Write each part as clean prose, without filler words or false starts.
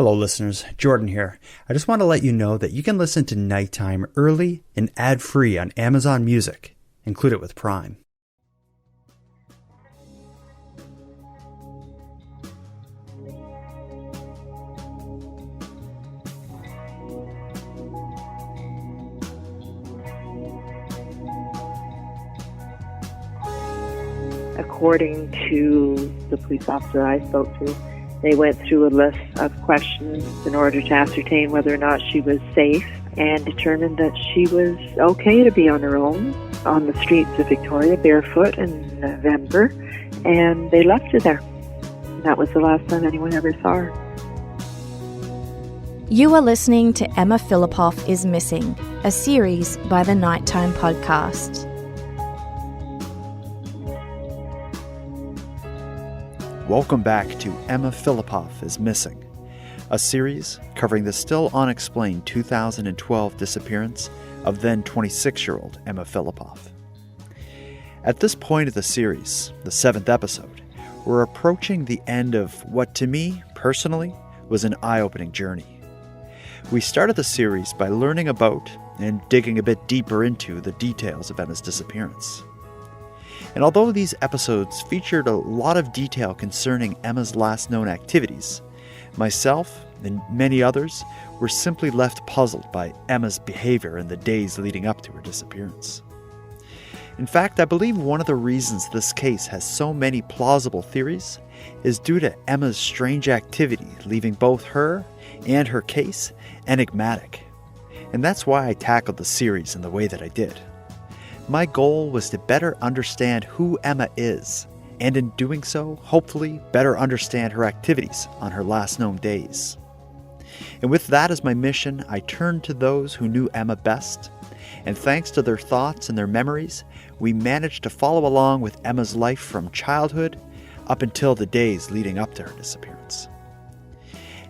Hello listeners, Jordan here. I just want to let you know that you can listen to Nighttime early and ad-free on Amazon Music. Include it with Prime. According to the police officer I spoke to, they went through a list of questions in order to ascertain whether or not she was safe and determined that she was okay to be on her own on the streets of Victoria barefoot in November, and they left her there. And that was the last time anyone ever saw her. You are listening to Emma Fillipoff is Missing, a series by the Nighttime Podcast. Welcome back to Emma Fillipoff is Missing, a series covering the still unexplained 2012 disappearance of then 26-year-old Emma Fillipoff. At this point of the series, the 7th episode, we're approaching the end of what to me, personally, was an eye-opening journey. We started the series by learning about and digging a bit deeper into the details of Emma's disappearance. And although these episodes featured a lot of detail concerning Emma's last known activities, myself and many others were simply left puzzled by Emma's behavior in the days leading up to her disappearance. In fact, I believe one of the reasons this case has so many plausible theories is due to Emma's strange activity, leaving both her and her case enigmatic. And that's why I tackled the series in the way that I did. My goal was to better understand who Emma is, and in doing so, hopefully better understand her activities on her last known days. And with that as my mission, I turned to those who knew Emma best, and thanks to their thoughts and their memories, we managed to follow along with Emma's life from childhood up until the days leading up to her disappearance.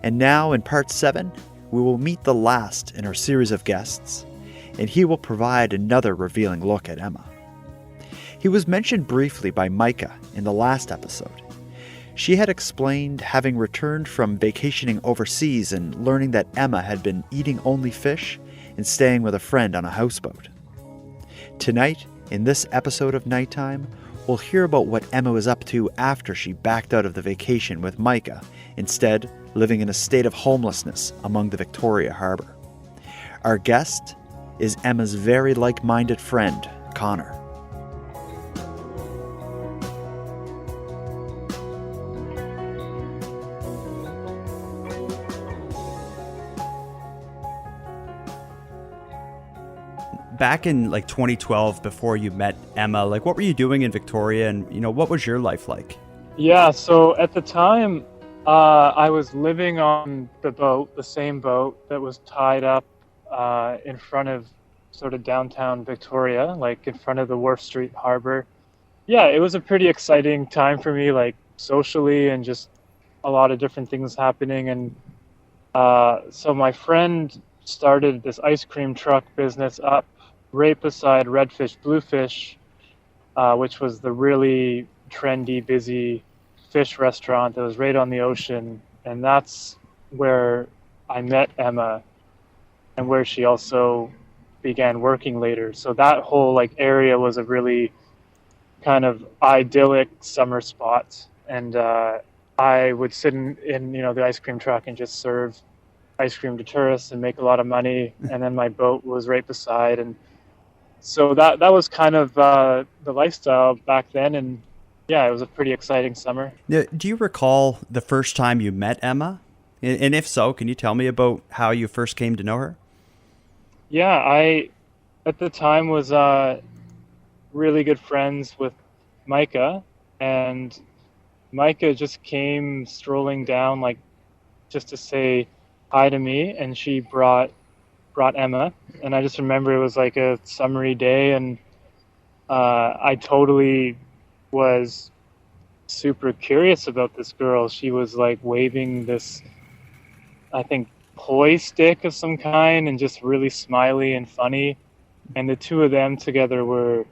And now in part 7, we will meet the last in our series of guests, and he will provide another revealing look at Emma. He was mentioned briefly by Micah in the last episode. She had explained having returned from vacationing overseas and learning that Emma had been eating only fish and staying with a friend on a houseboat. Tonight, in this episode of Nighttime, we'll hear about what Emma was up to after she backed out of the vacation with Micah, instead living in a state of homelessness among the Victoria Harbour. Our guest is Emma's very like-minded friend, Conor. Back in 2012, before you met Emma, what were you doing in Victoria, and what was your life like? Yeah, so at the time, I was living on the same boat that was tied up in front of sort of downtown Victoria, in front of the Wharf Street Harbor. Yeah, it was a pretty exciting time for me, socially, and just a lot of different things happening. And so my friend started this ice cream truck business up right beside Redfish Bluefish, which was the really trendy, busy fish restaurant that was right on the ocean. And that's where I met Emma, and where she also began working later. So that whole area was a really kind of idyllic summer spot. And I would sit in the ice cream truck and just serve ice cream to tourists and make a lot of money. And then my boat was right beside. And so that was kind of the lifestyle back then. And yeah, it was a pretty exciting summer. Now, do you recall the first time you met Emma? And if so, can you tell me about how you first came to know her? Yeah, I, at the time, was really good friends with Micah, and Micah just came strolling down, just to say hi to me, and she brought Emma, and I just remember it was a summery day, and I totally was super curious about this girl. She was waving this, I think, poi stick of some kind, and just really smiley and funny. And the two of them together were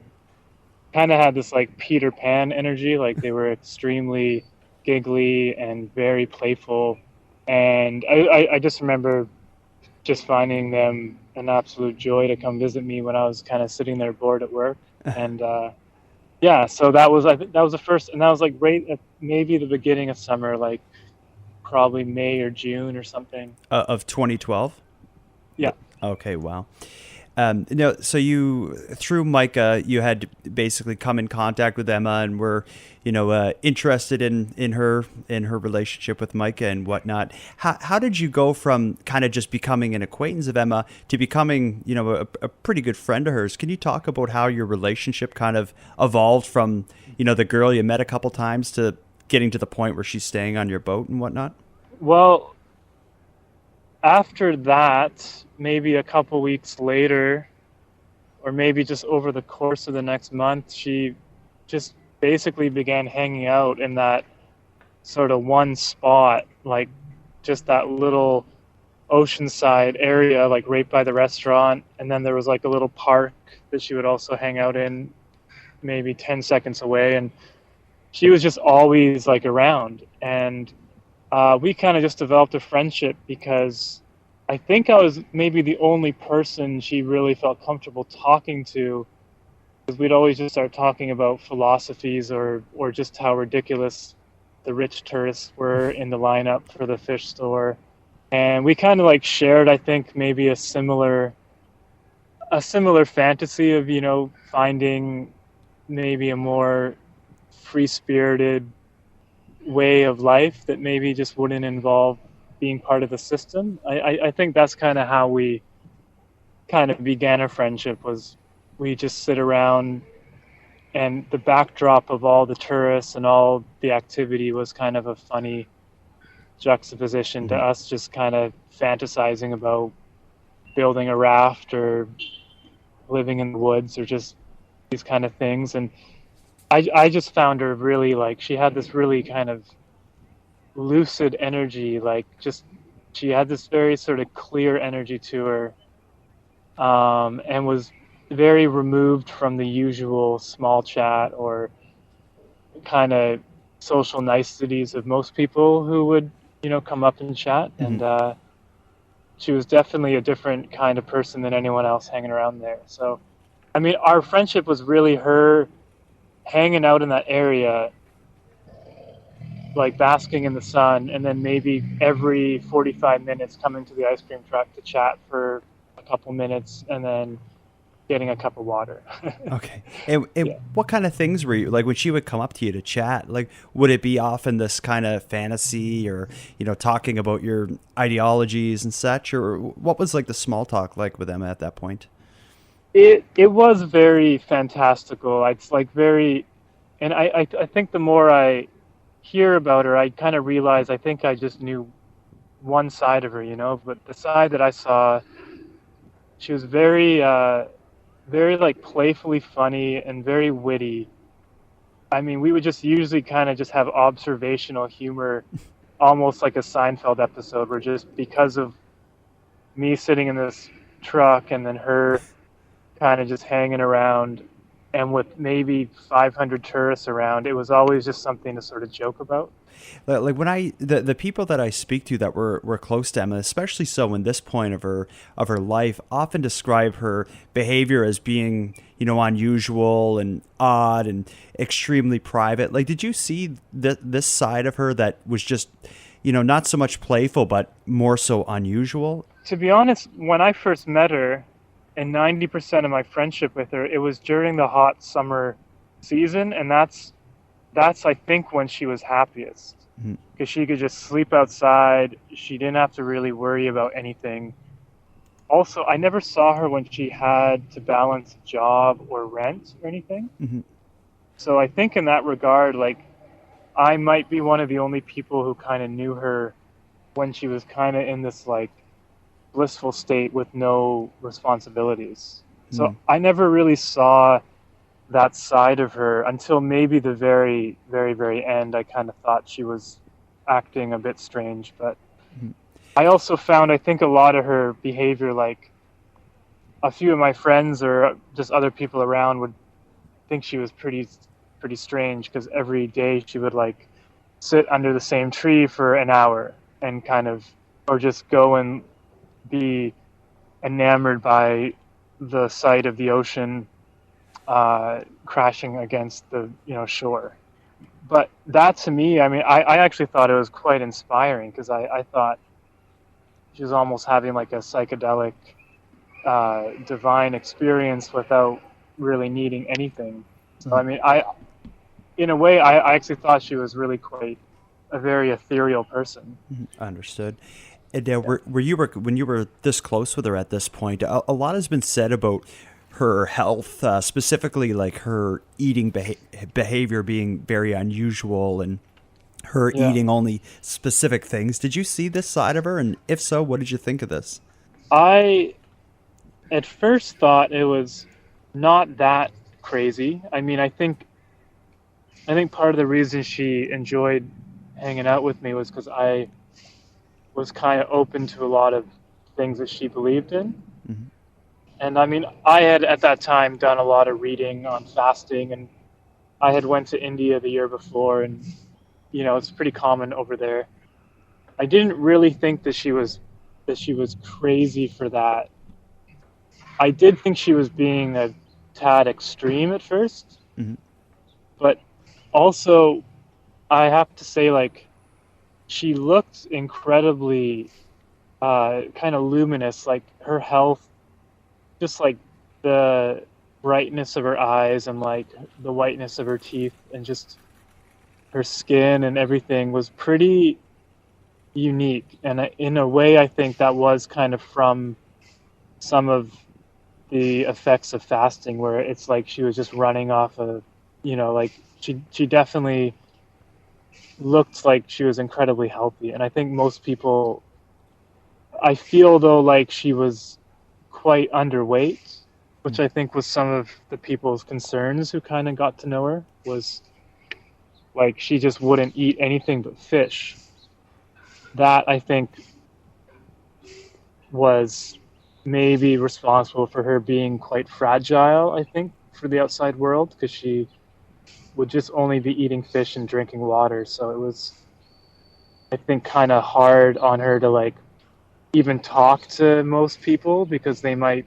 kind of had this Peter Pan energy. They were extremely giggly and very playful. And I just remember just finding them an absolute joy to come visit me when I was kind of sitting there bored at work. And yeah, so I think that was the first, and that was like right at maybe the beginning of summer, like probably May or June or something. Of 2012? Yeah. Okay, wow. So you, through Micah, you had basically come in contact with Emma and were, interested in her relationship with Micah and whatnot. How did you go from kind of just becoming an acquaintance of Emma to becoming, a pretty good friend of hers? Can you talk about how your relationship kind of evolved from, the girl you met a couple times to getting to the point where she's staying on your boat and whatnot? Well, after that, maybe a couple weeks later, or maybe just over the course of the next month, she just basically began hanging out in that sort of one spot, like just that little oceanside area, like right by the restaurant. And then there was like a little park that she would also hang out in, maybe 10 seconds away. And she was just always like around. And we kind of just developed a friendship because I think I was maybe the only person she really felt comfortable talking to, because we'd always just start talking about philosophies or just how ridiculous the rich tourists were in the lineup for the fish store. And we kind of like shared, I think, maybe a similar fantasy of, finding maybe a more free-spirited way of life that maybe just wouldn't involve being part of the system. I think that's kind of how we kind of began a friendship, was we just sit around, and the backdrop of all the tourists and all the activity was kind of a funny juxtaposition to us just kind of fantasizing about building a raft or living in the woods or just these kind of things. And I just found her really, like, she had this really kind of lucid energy, like just she had this very sort of clear energy to her, and was very removed from the usual small chat or kind of social niceties of most people who would come up and chat. And she was definitely a different kind of person than anyone else hanging around there. So I mean, our friendship was really her hanging out in that area, like basking in the sun, and then maybe every 45 minutes coming to the ice cream truck to chat for a couple minutes and then getting a cup of water. Okay. And yeah. What kind of things were you, like when she would come up to you to chat, like would it be often this kind of fantasy or, talking about your ideologies and such, or what was like the small talk like with Emma at that point? It was very fantastical. It's like very, and I think the more I hear about her, I kind of realize I think I just knew one side of her, but the side that I saw, she was very, very like playfully funny and very witty. I mean, we would just usually kind of just have observational humor, almost like a Seinfeld episode, where just because of me sitting in this truck and then her kind of just hanging around, and with maybe 500 tourists around, it was always just something to sort of joke about. Like when the people that I speak to that were close to Emma, especially so in this point of her life, often describe her behavior as being, unusual and odd and extremely private. Like, did you see this side of her that was just, not so much playful, but more so unusual? To be honest, when I first met her, and 90% of my friendship with her, it was during the hot summer season, and that's I think when she was happiest, because she could just sleep outside. She didn't have to really worry about anything. Also, I never saw her when she had to balance a job or rent or anything. Mm-hmm. So I think in that regard, like, I might be one of the only people who kind of knew her when she was kind of in this like blissful state with no responsibilities. So I never really saw that side of her until maybe the very, very, very end. I kind of thought she was acting a bit strange, but I also found, I think, a lot of her behavior, like a few of my friends or just other people around would think she was pretty strange, because every day she would like sit under the same tree for an hour and kind of, or just go and be enamored by the sight of the ocean crashing against the shore. But that, to me, I mean, I actually thought it was quite inspiring, because I thought she was almost having like a psychedelic divine experience without really needing anything. So I mean, in a way, I actually thought she was really quite a very ethereal person. Understood. And when you were this close with her at this point, a lot has been said about her health, specifically like her eating behavior being very unusual, and her eating only specific things. Did you see this side of her? And if so, what did you think of this? I at first thought it was not that crazy. I mean, I think part of the reason she enjoyed hanging out with me was because I was kind of open to a lot of things that she believed in. Mm-hmm. And I mean, I had at that time done a lot of reading on fasting, and I had went to India the year before, and it's pretty common over there. I didn't really think that she was crazy for that. I did think she was being a tad extreme at first, mm-hmm. but also I have to say, like, she looked incredibly kind of luminous, like her health, just like the brightness of her eyes and like the whiteness of her teeth and just her skin and everything was pretty unique. And in a way, I think that was kind of from some of the effects of fasting, where it's like she was just running off of, like she definitely looked like she was incredibly healthy. And I think most people, I feel though, like she was quite underweight, which I think was some of the people's concerns who kind of got to know her, was like she just wouldn't eat anything but fish. That, I think, was maybe responsible for her being quite fragile, I think, for the outside world, because she would just only be eating fish and drinking water. So it was, I think, kind of hard on her to like even talk to most people, because they might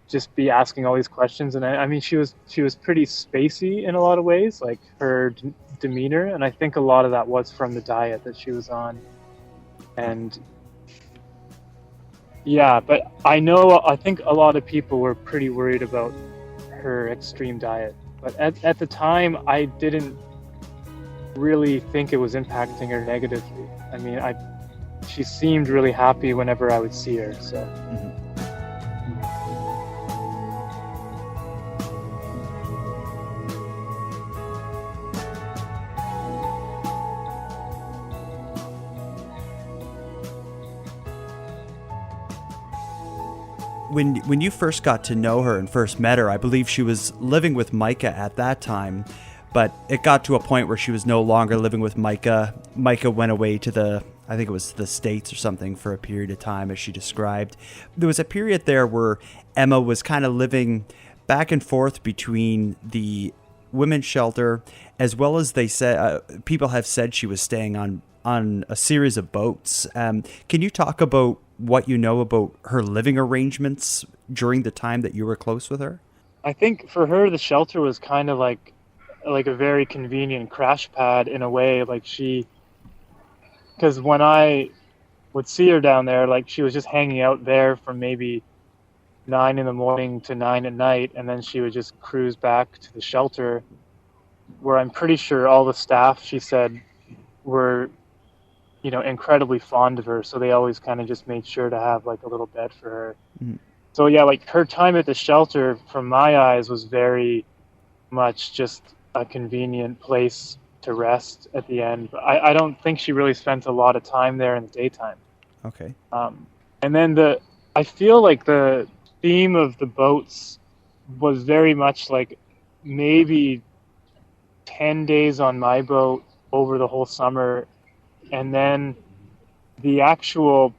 just be asking all these questions. And I mean, she was pretty spacey in a lot of ways, like her demeanor, and I think a lot of that was from the diet that she was on. And yeah, but I think a lot of people were pretty worried about her extreme diet, but at the time I didn't really think it was impacting her negatively. I mean, she seemed really happy whenever I would see her, so. Mm-hmm. When you first got to know her and first met her, I believe she was living with Micah at that time, but it got to a point where she was no longer living with Micah. Micah went away to I think it was the States or something for a period of time, as she described. There was a period there where Emma was kind of living back and forth between the women's shelter, as well as they said, people have said she was staying on a series of boats. Can you talk about what you know about her living arrangements during the time that you were close with her? I think for her, the shelter was kind of like a very convenient crash pad in a way. Like because when I would see her down there, like she was just hanging out there from maybe 9 a.m. to 9 p.m, and then she would just cruise back to the shelter, where I'm pretty sure all the staff, she said, were incredibly fond of her, so they always kind of just made sure to have like a little bed for her. Mm-hmm. So yeah, like her time at the shelter, from my eyes, was very much just a convenient place to rest at the end. But I don't think she really spent a lot of time there in the daytime. Okay. And then I feel like the theme of the boats was very much like maybe 10 days on my boat over the whole summer, and then the actual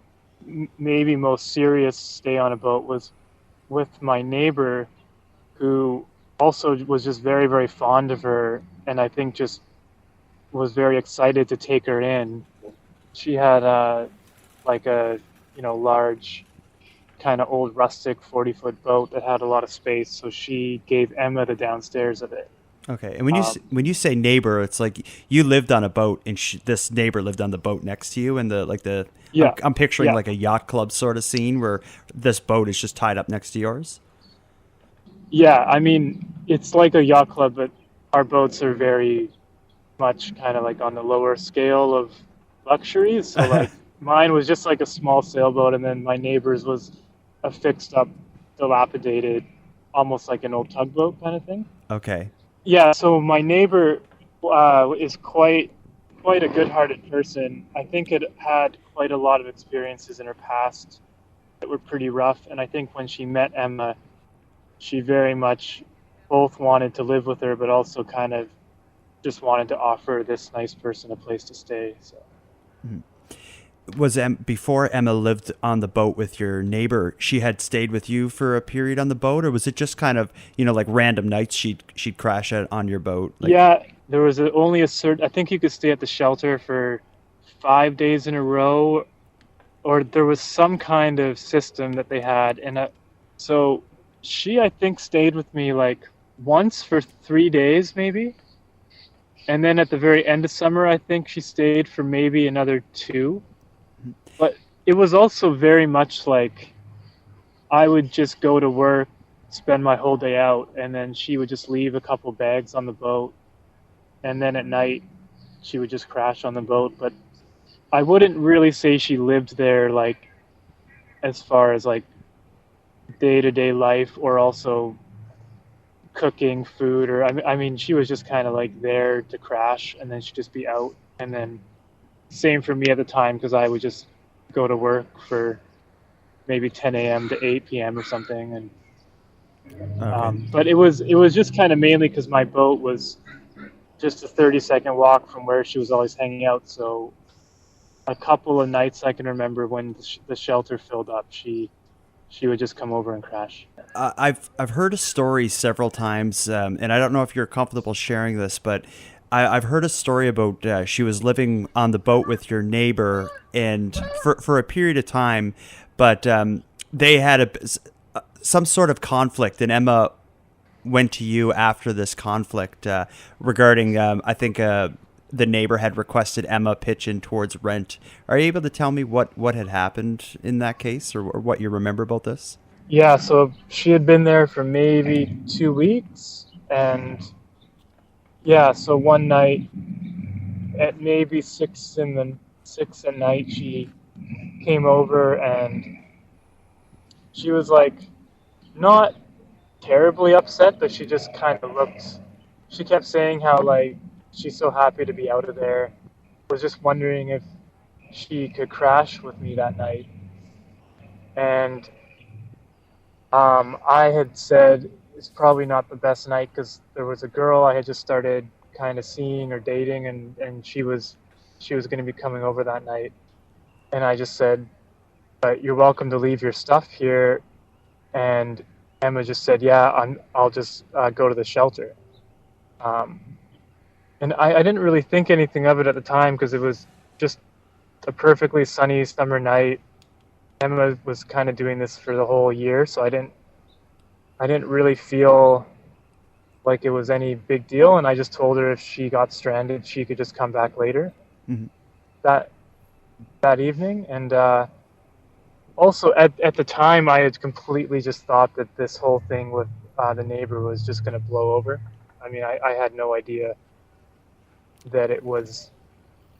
maybe most serious stay on a boat was with my neighbor, who also was just very, very fond of her, and I think just was very excited to take her in. she had like a large kind of old rustic 40-foot boat that had a lot of space. So she gave Emma the downstairs of it. Okay, and when you say neighbor, it's like you lived on a boat, and this neighbor lived on the boat next to you, and Yeah. I'm picturing Yeah. like a yacht club sort of scene where this boat is just tied up next to yours. Yeah, I mean, it's like a yacht club, but our boats are very much kind of like on the lower scale of luxury. So like mine was just like a small sailboat, and then my neighbor's was a fixed up, dilapidated, almost like an old tugboat kind of thing. Okay. Yeah, so my neighbor is quite a good-hearted person. I think it had quite a lot of experiences in her past that were pretty rough, and I think when she met Emma, she very much both wanted to live with her, but also kind of just wanted to offer this nice person a place to stay. So. Was before Emma lived on the boat with your neighbor, she had stayed with you for a period on the boat, or was it just kind of like random nights she'd crash on your boat? Yeah, there was only a certain. I think you could stay at the shelter for 5 days in a row, or there was some kind of system that they had, and so she I think stayed with me like once for 3 days maybe, and then at the very end of summer I think she stayed for maybe another 2. But it was also very much like I would just go to work, spend my whole day out, and then she would just leave a couple bags on the boat. And then at night, she would just crash on the boat. But I wouldn't really say she lived there, like, as far as, like, day-to-day life or also cooking food. Or I mean, she was just kind of, like, there to crash, and then she'd just be out. And then same for me at the time, because I would just go to work for maybe 10 a.m. to 8 p.m. or something, and Okay. but it was just kind of mainly because my boat was just a 30-second walk from where she was always hanging out. So a couple of nights I can remember when the shelter filled up, she would just come over and crash. I've heard a story several times, and I don't know if you're comfortable sharing this, but I've heard a story about she was living on the boat with your neighbor, and for a period of time, but they had some sort of conflict, and Emma went to you after this conflict regarding, I think the neighbor had requested Emma pitch in towards rent. Are you able to tell me what had happened in that case, or what you remember about this? Yeah, so she had been there for maybe 2 weeks, and yeah, so one night at maybe 6 at night, she came over and she was like not terribly upset, but she just kind of looked. She kept saying how like she's so happy to be out of there. Was just wondering if she could crash with me that night, and I had said it's probably not the best night because there was a girl I had just started kind of seeing or dating, and she was going to be coming over that night, and I just said, "You're welcome to leave your stuff here," and Emma just said, "Yeah, I'll just go to the shelter," and I didn't really think anything of it at the time because it was just a perfectly sunny summer night. Emma was kind of doing this for the whole year, so I didn't really feel like it was any big deal, and I just told her if she got stranded, she could just come back later. Mm-hmm. that evening. And also at the time, I had completely just thought that this whole thing with the neighbor was just going to blow over. I mean, I had no idea that it was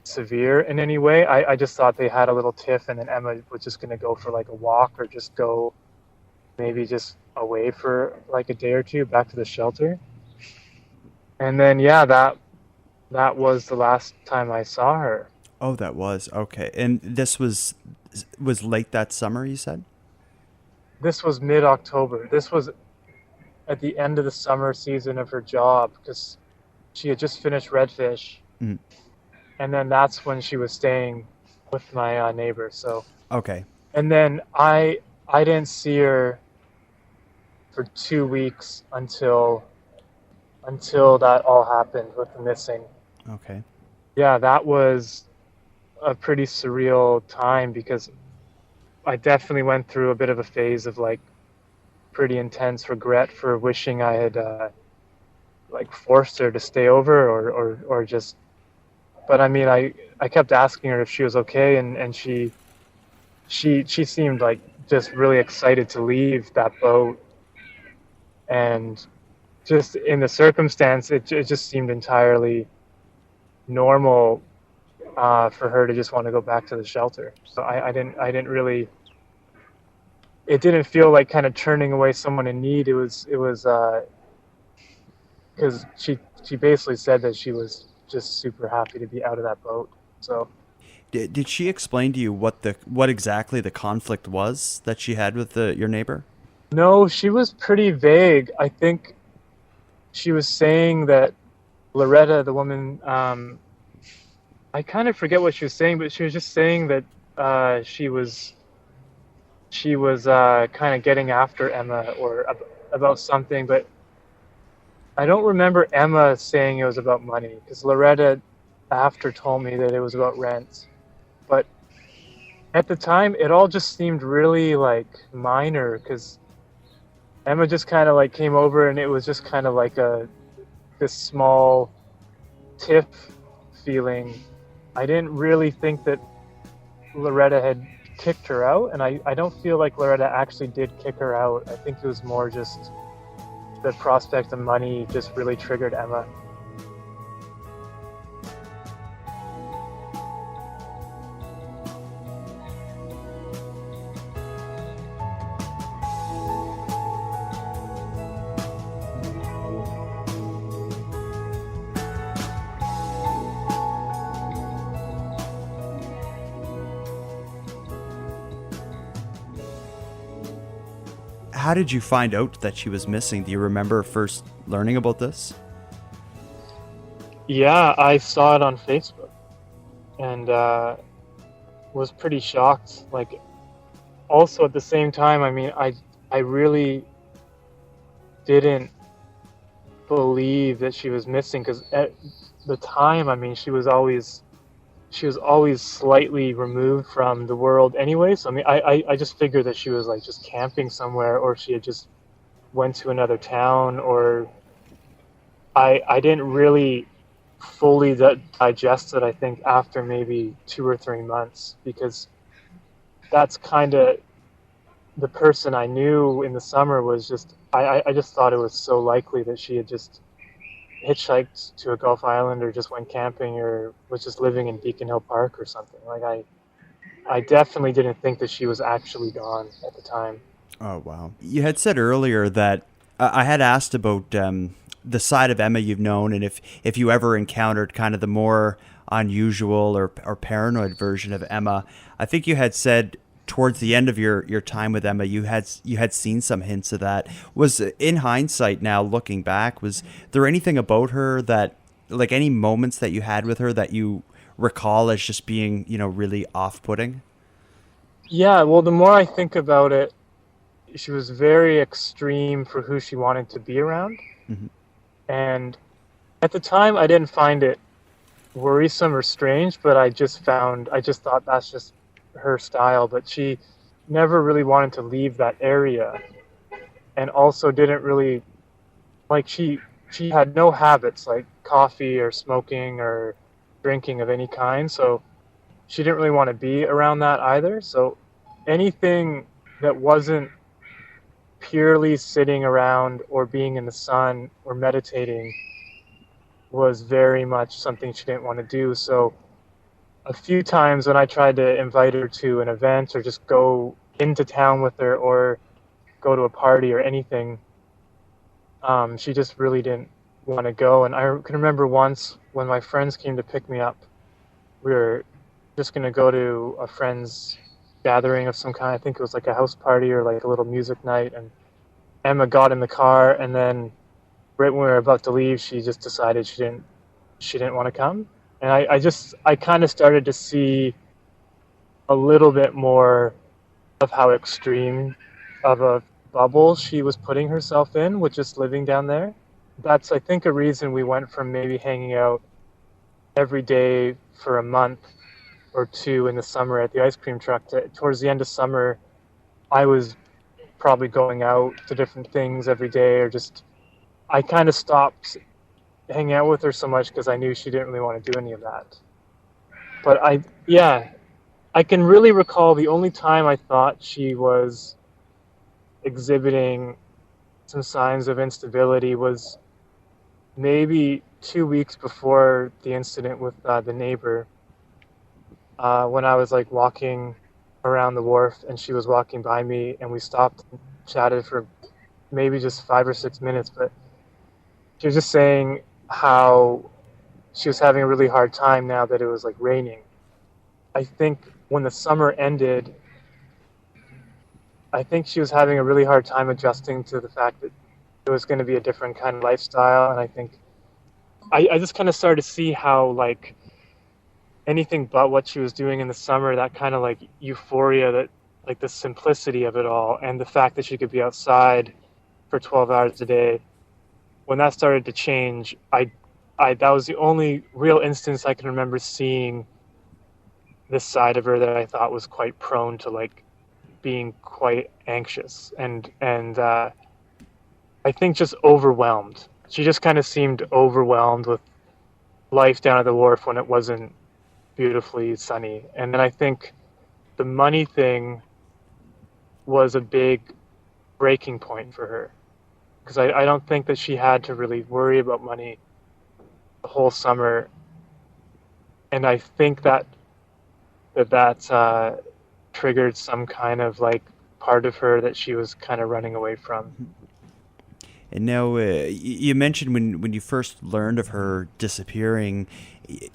severe in any way. I just thought they had a little tiff, and then Emma was just going to go for like a walk or just go maybe just away for like a day or two back to the shelter. And then yeah, that was the last time I saw her. Oh, that was okay. And this was late that summer, you said? This was mid-October. This was at the end of the summer season of her job because she had just finished redfish. Mm. And then that's when she was staying with my neighbor. So Okay. and then I didn't see her for 2 weeks until that all happened with the missing. Okay. Yeah, that was a pretty surreal time because I definitely went through a bit of a phase of like pretty intense regret for wishing I had like forced her to stay over or just. But I mean, I kept asking her if she was okay, and she seemed like just really excited to leave that boat, and just in the circumstance, it just seemed entirely normal for her to just want to go back to the shelter. So I didn't really. It didn't feel like kind of turning away someone in need. It was because she basically said that she was just super happy to be out of that boat. So Did she explain to you what exactly the conflict was that she had with your neighbor? no, she was pretty vague. I think she was saying that Loretta, the woman, I kind of forget what she was saying, but she was just saying that she was kind of getting after Emma or about something, but I don't remember Emma saying it was about money because Loretta after told me that it was about rent. But at the time, it all just seemed really like minor because Emma just kind of like came over and it was just kind of like this small tiff feeling. I didn't really think that Loretta had kicked her out, and I don't feel like Loretta actually did kick her out. I think it was more just the prospect of money just really triggered Emma. How did you find out that she was missing? Do you remember first learning about this? Yeah, I saw it on Facebook and was pretty shocked. Like, also at the same time, I mean, I really didn't believe that she was missing because at the time, I mean, she was always slightly removed from the world anyway. So I mean, I just figured that she was like just camping somewhere, or she had just went to another town, or I didn't really fully digest it. I think after maybe 2 or 3 months, because that's kind of the person I knew in the summer was just. I just thought it was so likely that she had just hitchhiked to a Gulf Island or just went camping or was just living in Beacon Hill Park or something. Like I definitely didn't think that she was actually gone at the time. Oh, wow. You had said earlier that I had asked about the side of Emma you've known and if you ever encountered kind of the more unusual or paranoid version of Emma. I think you had said towards the end of your time with Emma, you had seen some hints of that. Was, in hindsight now, looking back, was there anything about her that, like any moments that you had with her that you recall as just being, really off-putting? Yeah, well, the more I think about it, she was very extreme for who she wanted to be around. Mm-hmm. And at the time, I didn't find it worrisome or strange, but I just thought that's just her style. But she never really wanted to leave that area, and also didn't really like she had no habits like coffee or smoking or drinking of any kind. So she didn't really want to be around that either. So anything that wasn't purely sitting around or being in the sun or meditating was very much something she didn't want to do. So a few times when I tried to invite her to an event or just go into town with her or go to a party or anything, she just really didn't want to go. And I can remember once when my friends came to pick me up, we were just going to go to a friend's gathering of some kind. I think it was like a house party or like a little music night. And Emma got in the car, and then right when we were about to leave, she just decided she didn't want to come. And I kind of started to see a little bit more of how extreme of a bubble she was putting herself in with just living down there. That's, I think, a reason we went from maybe hanging out every day for a month or two in the summer at the ice cream truck. Towards the end of summer, I was probably going out to different things every day, or just I kind of stopped hanging out with her so much because I knew she didn't really want to do any of that. But I can really recall the only time I thought she was exhibiting some signs of instability was maybe 2 weeks before the incident with the neighbor, when I was like walking around the wharf and she was walking by me, and we stopped and chatted for maybe just 5 or 6 minutes. But she was just saying how she was having a really hard time now that it was like raining. I think when the summer ended, I think she was having a really hard time adjusting to the fact that it was going to be a different kind of lifestyle. And I think I just kind of started to see how like anything but what she was doing in the summer, that kind of like euphoria, that like the simplicity of it all, and the fact that she could be outside for 12 hours a day, when that started to change, I that was the only real instance I can remember seeing this side of her that I thought was quite prone to like being quite anxious and I think just overwhelmed. She just kind of seemed overwhelmed with life down at the wharf when it wasn't beautifully sunny. And then I think the money thing was a big breaking point for her, because I don't think that she had to really worry about money the whole summer. And I think that triggered some kind of like part of her that she was kind of running away from. And now you mentioned when you first learned of her disappearing,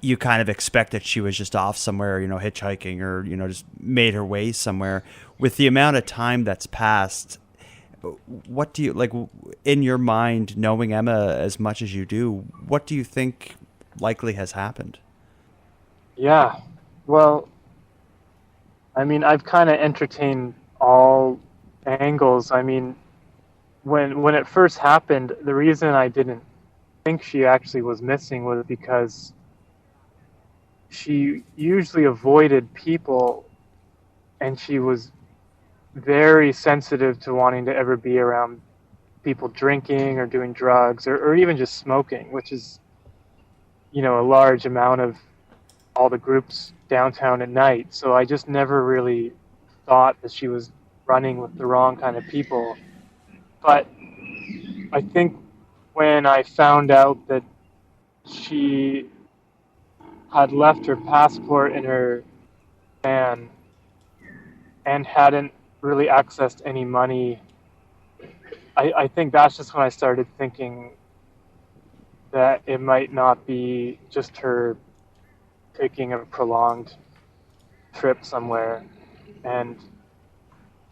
you kind of expect that she was just off somewhere, hitchhiking, or, just made her way somewhere. With the amount of time that's passed, what do you, like, in your mind, knowing Emma as much as you do, what do you think likely has happened? Yeah, well, I mean, I've kind of entertained all angles. I mean, when it first happened, the reason I didn't think she actually was missing was because she usually avoided people, and she was very sensitive to wanting to ever be around people drinking or doing drugs, or even just smoking, which is, a large amount of all the groups downtown at night. So I just never really thought that she was running with the wrong kind of people. But I think when I found out that she had left her passport in her van and hadn't really accessed any money, I think that's just when I started thinking that it might not be just her taking a prolonged trip somewhere. And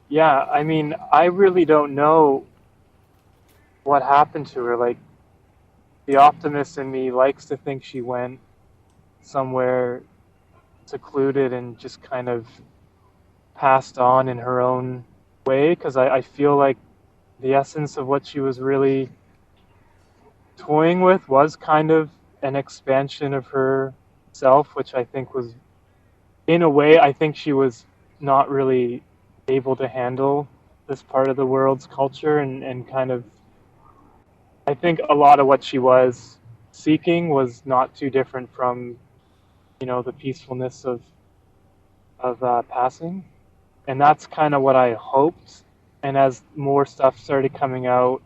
yeah, I mean, I really don't know what happened to her. Like, the optimist in me likes to think she went somewhere secluded and just kind of passed on in her own way, because I feel like the essence of what she was really toying with was kind of an expansion of herself, which I think was, in a way, I think she was not really able to handle this part of the world's culture, and kind of, I think a lot of what she was seeking was not too different from, the peacefulness of passing. And that's kind of what I hoped. And as more stuff started coming out,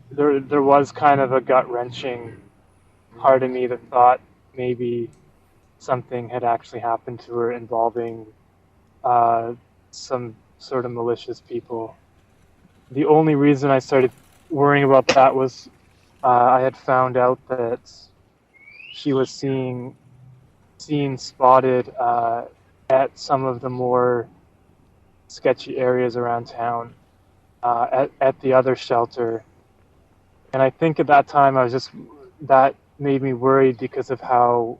there was kind of a gut-wrenching part of me that thought maybe something had actually happened to her involving some sort of malicious people. The only reason I started worrying about that was I had found out that she was seen spotted at some of the more sketchy areas around town, at the other shelter. And I think at that time that made me worried because of how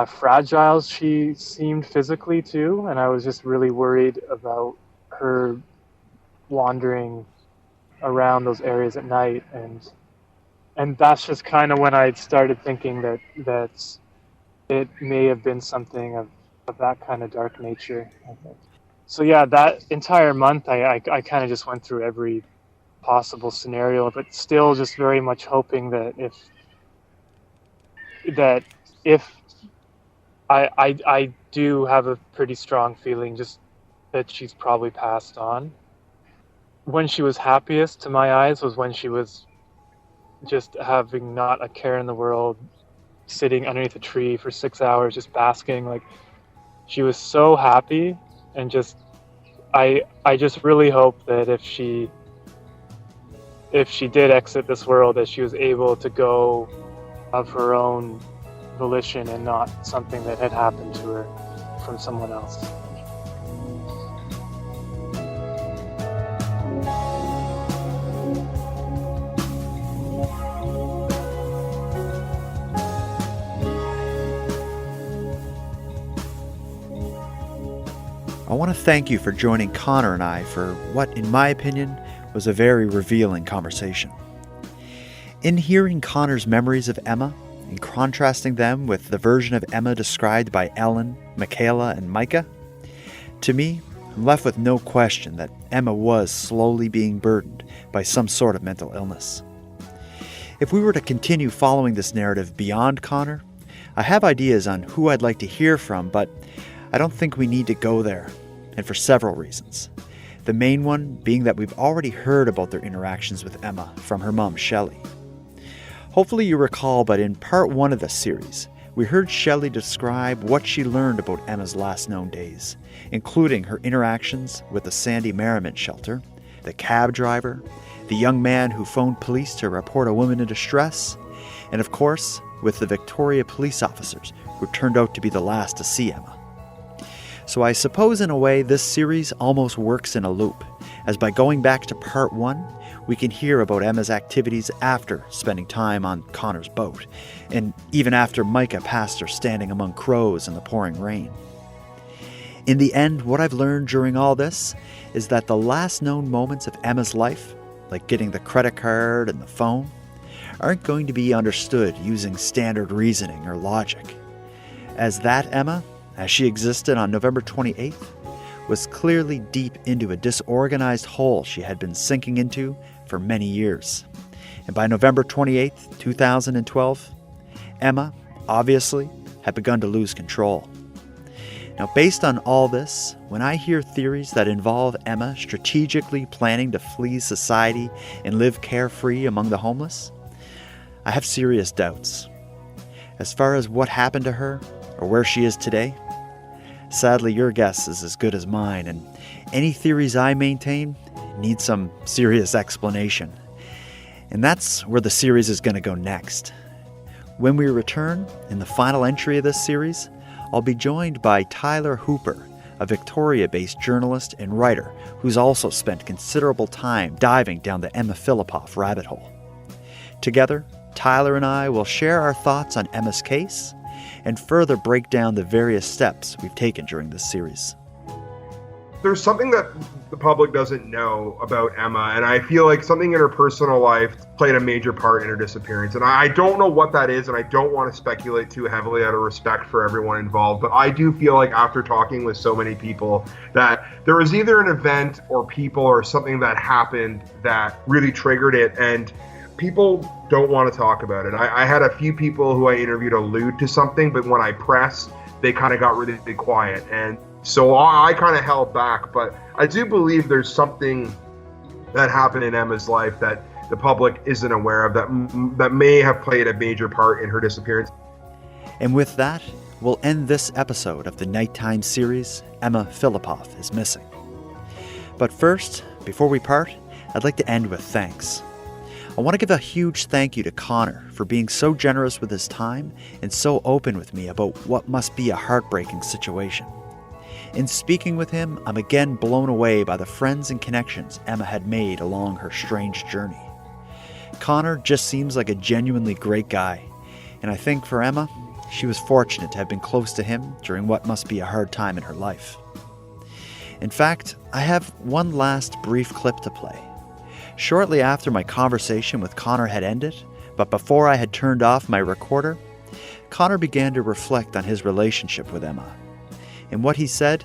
fragile she seemed physically too, and I was just really worried about her wandering around those areas at night, and that's just kind of when I started thinking that it may have been something of that kind of dark nature, I think. So yeah, that entire month, I kind of just went through every possible scenario, but still just very much hoping that if I do have a pretty strong feeling just that she's probably passed on. When she was happiest to my eyes was when she was just having not a care in the world, sitting underneath a tree for 6 hours, just basking. Like, she was so happy, and just I just really hope that if she did exit this world, that she was able to go of her own volition and not something that had happened to her from someone else. I want to thank you for joining Conor and I for what, in my opinion, was a very revealing conversation. In hearing Conor's memories of Emma and contrasting them with the version of Emma described by Ellen, Michaela, and Micah, to me, I'm left with no question that Emma was slowly being burdened by some sort of mental illness. If we were to continue following this narrative beyond Conor, I have ideas on who I'd like to hear from, but I don't think we need to go there, and for several reasons. The main one being that we've already heard about their interactions with Emma from her mom, Shelley. Hopefully you recall, but in part 1 of this series, we heard Shelley describe what she learned about Emma's last known days, including her interactions with the Sandy Merriman shelter, the cab driver, the young man who phoned police to report a woman in distress, and of course, with the Victoria police officers who turned out to be the last to see Emma. So I suppose in a way this series almost works in a loop, as by going back to part 1, we can hear about Emma's activities after spending time on Conor's boat, and even after Micah passed her standing among crows in the pouring rain. In the end, what I've learned during all this is that the last known moments of Emma's life, like getting the credit card and the phone, aren't going to be understood using standard reasoning or logic. As that Emma, as she existed on November 28th, was clearly deep into a disorganized hole she had been sinking into for many years. And by November 28th, 2012, Emma, obviously, had begun to lose control. Now, based on all this, when I hear theories that involve Emma strategically planning to flee society and live carefree among the homeless, I have serious doubts. As far as what happened to her, or where she is today, sadly your guess is as good as mine, and any theories I maintain need some serious explanation. And that's where the series is going to go next. When we return, in the final entry of this series, I'll be joined by Tyler Hooper, a Victoria-based journalist and writer who's also spent considerable time diving down the Emma Fillipoff rabbit hole. Together, Tyler and I will share our thoughts on Emma's case and further break down the various steps we've taken during this series. There's something that the public doesn't know about Emma, and I feel like something in her personal life played a major part in her disappearance. And I don't know what that is, and I don't want to speculate too heavily out of respect for everyone involved, but I do feel like after talking with so many people that there was either an event or people or something that happened that really triggered it, and people don't want to talk about it. I had a few people who I interviewed allude to something, but when I pressed, they kind of got really quiet. And so I kind of held back, but I do believe there's something that happened in Emma's life that the public isn't aware of that may have played a major part in her disappearance. And with that, we'll end this episode of the nighttime series, Emma Fillipoff is Missing. But first, before we part, I'd like to end with thanks. I want to give a huge thank you to Conor for being so generous with his time and so open with me about what must be a heartbreaking situation. In speaking with him, I'm again blown away by the friends and connections Emma had made along her strange journey. Conor just seems like a genuinely great guy, and I think for Emma, she was fortunate to have been close to him during what must be a hard time in her life. In fact, I have one last brief clip to play. Shortly after my conversation with Conor had ended, but before I had turned off my recorder, Conor began to reflect on his relationship with Emma. And what he said,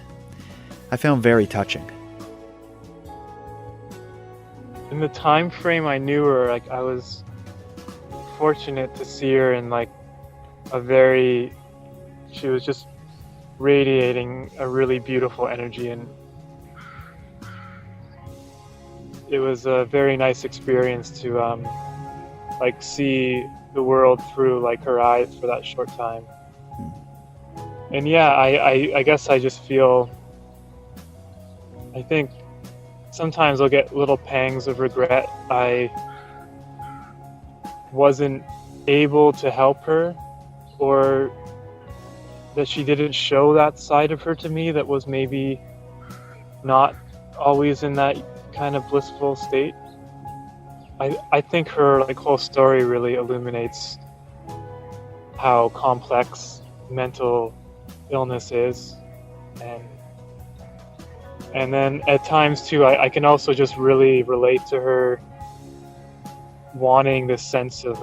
I found very touching. In the time frame I knew her, I was fortunate to see her in she was just radiating a really beautiful energy, and it was a very nice experience to see the world through her eyes for that short time. And yeah, I guess I just feel, I think sometimes I'll get little pangs of regret. I wasn't able to help her, or that she didn't show that side of her to me that was maybe not always in that kind of blissful state. I think her whole story really illuminates how complex mental illness is, and then at times too I can also just really relate to her wanting this sense of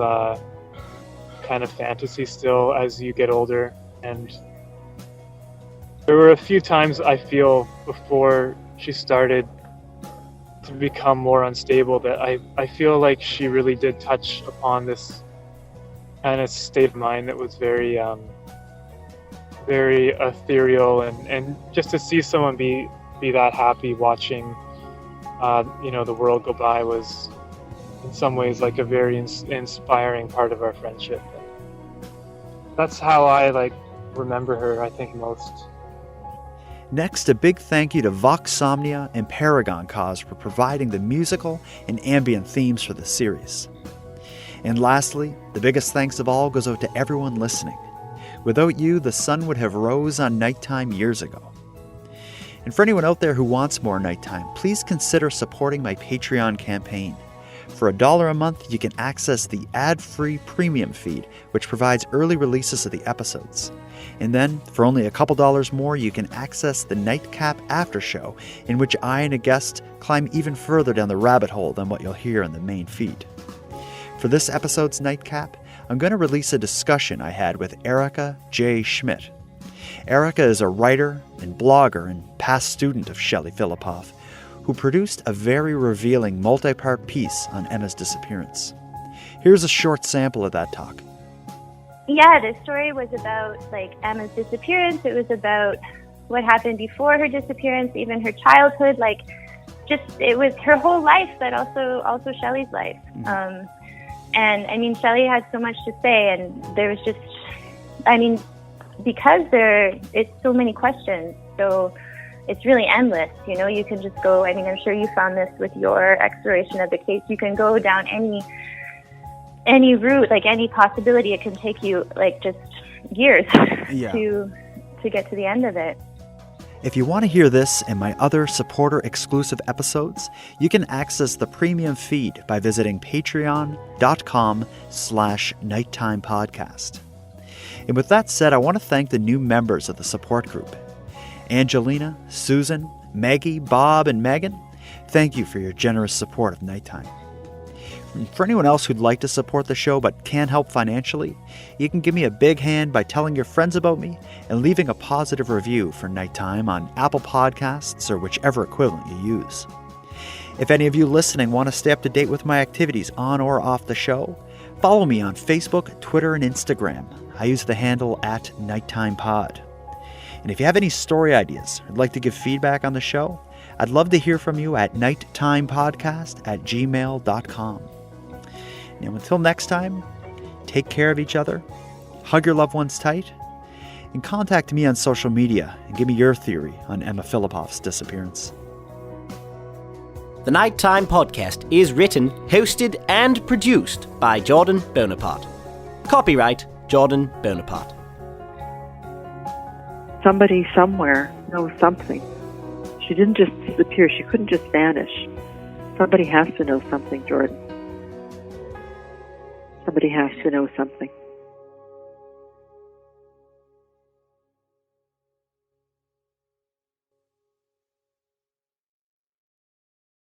kind of fantasy still as you get older. And there were a few times I feel before she started to become more unstable that I feel like she really did touch upon this kind of state of mind that was very very ethereal, and just to see someone be that happy watching the world go by was in some ways a very inspiring part of our friendship. That's how I remember her, I think, most. Next, a big thank you to Voxomnia and Paragon Cause for providing the musical and ambient themes for the series. And lastly, the biggest thanks of all goes out to everyone listening. Without you, the sun would have rose on Nighttime years ago. And for anyone out there who wants more Nighttime, please consider supporting my Patreon campaign. For $1 a month, you can access the ad-free premium feed, which provides early releases of the episodes. And then, for only a couple dollars more, you can access the Nightcap After Show, in which I and a guest climb even further down the rabbit hole than what you'll hear in the main feed. For this episode's Nightcap, I'm going to release a discussion I had with Erica J. Schmidt. Erica is a writer and blogger and past student of Shelley Fillipoff, who produced a very revealing multi-part piece on Emma's disappearance. Here's a short sample of that talk. Yeah, the story was about Emma's disappearance. It was about what happened before her disappearance, even her childhood. It was her whole life, but also Shelley's life. And I mean, Shelley had so much to say, and there was just, because it's so many questions, so it's really endless. You can just go. I'm sure you found this with your exploration of the case. You can go down any route, any possibility. It can take you just years to get to the end of it. If you want to hear this and my other supporter-exclusive episodes, you can access the premium feed by visiting patreon.com/nighttimepodcast. And with that said, I want to thank the new members of the support group. Angelina, Susan, Maggie, Bob, and Megan, thank you for your generous support of Nighttime. For anyone else who'd like to support the show but can't help financially, you can give me a big hand by telling your friends about me and leaving a positive review for Nighttime on Apple Podcasts or whichever equivalent you use. If any of you listening want to stay up to date with my activities on or off the show, follow me on Facebook, Twitter, and Instagram. I use the handle @NighttimePod. And if you have any story ideas or would like to give feedback on the show, I'd love to hear from you at nighttimepodcast@gmail.com. Now, until next time, take care of each other, hug your loved ones tight, and contact me on social media and give me your theory on Emma Fillipoff's disappearance. The Nighttime Podcast is written, hosted, and produced by Jordan Bonaparte. Copyright Jordan Bonaparte. Somebody somewhere knows something. She didn't just disappear. She couldn't just vanish. Somebody has to know something, Jordan. Somebody has to know something.